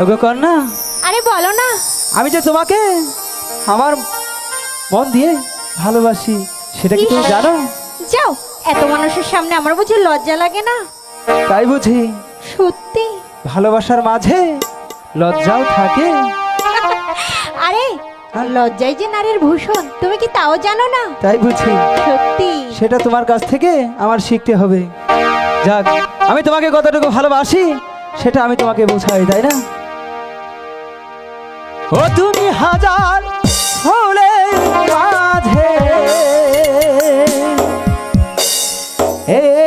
ওগো কন্যা, আরে বলো না। আমি যে তোমাকে আমার মন দিয়ে ভালোবাসি, সেটা কি তুমি জানো? যাও, এত মানুষের সামনে আমার বুঝি লজ্জা লাগে না? তাই বুঝি? সত্যি? ভালোবাসার মাঝে লজ্জাও থাকে। আরে লজ্জাই যে নারীর ভূষণ, তুমি কি তাও জানো না? তাই বুঝি? সত্যি? সেটা তোমার কাছ থেকে আমার শিখতে হবে। যাক, আমি তোমাকে কতটুকু ভালোবাসি সেটা আমি তোমাকে বোঝাই, তাই না? ও তুমি হাজার ফুলের মাঝে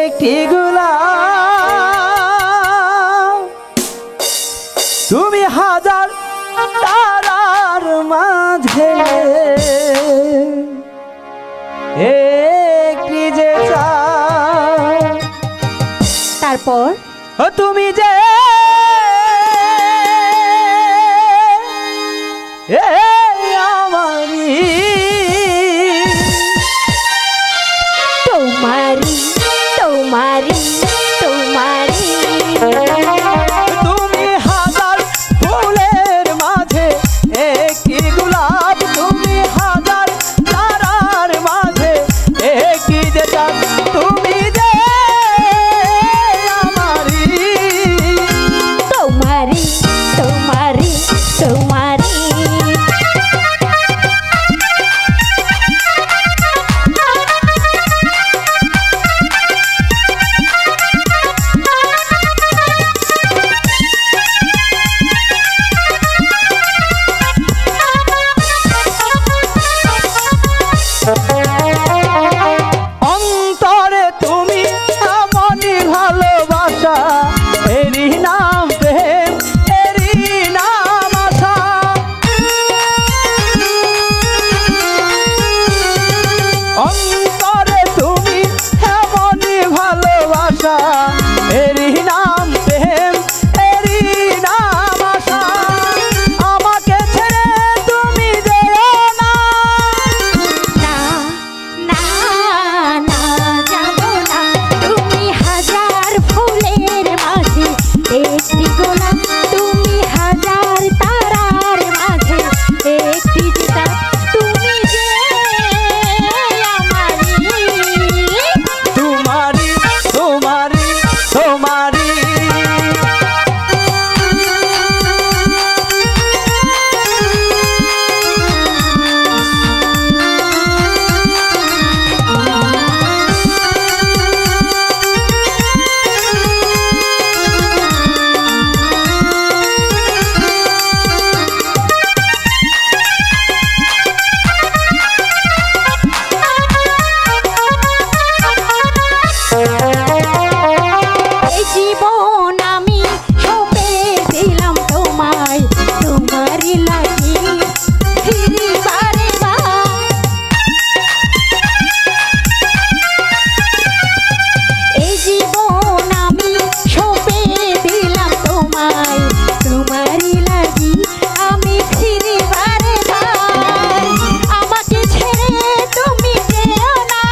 একটি গোলাপ, তুমি হাজার তারার মাঝে একটি যে চাঁদ। তারপর? ও তুমি যে আমারি, তোমারি তোমারি তোমারি। তুমি হাজার ফুলের মাঝে একটি গোলাপ, তুমি হাজার তারার মাঝে একটি যে চাঁদ, তুমি যে আমারি। তোমারি তোমারি তোমারি। অন্তরে তুমি এমনই ভালোবাসা, এরই নাম প্রেম, এরই নাম আশা। অন্তরে তুমি এমনই ভালোবাসা, এরই নাম প্রেম, এরই নাম আশা। আমাকে ছেড়ে তুমি যেও না। না না না, যাবো না। তুমি হাজার ফুলের মাঝে একটি গোলাপ, তুমি হাজার তারার মাঝে একটি চাঁদ, তুমি যে আমারি। তোমারি তোমারি তোমারি। এই জীবন আমি সঁপে দিলাম তোমায়, তোমারই লাগি ফিরিবারে বার। এই জীবন আমি সঁপে দিলাম তোমায়, তোমারই লাগি আমি ফিরিবারে বার। আমাকে ছেড়ে তুমি যেও না।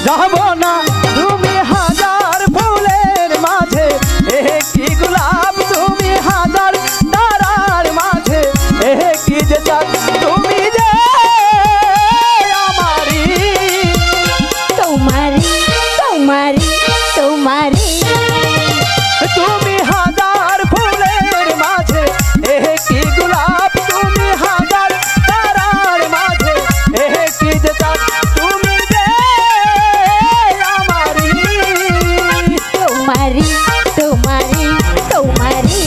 যাব না, তুমি হাজার ফুলের মাঝে একটি গোলাপ, তুমি হাজার তারার মাঝে একটি যে চাঁদ, তুমি যে আমারি। তোমারি তোমারি তোমারি। তুমি হাজার ফুলের মাঝে একটি গোলাপ, তুমি হাজার তারার মাঝে একটি যে চাঁদ, তুমি যে আমারি। তোমারি তোমারি তোমারি।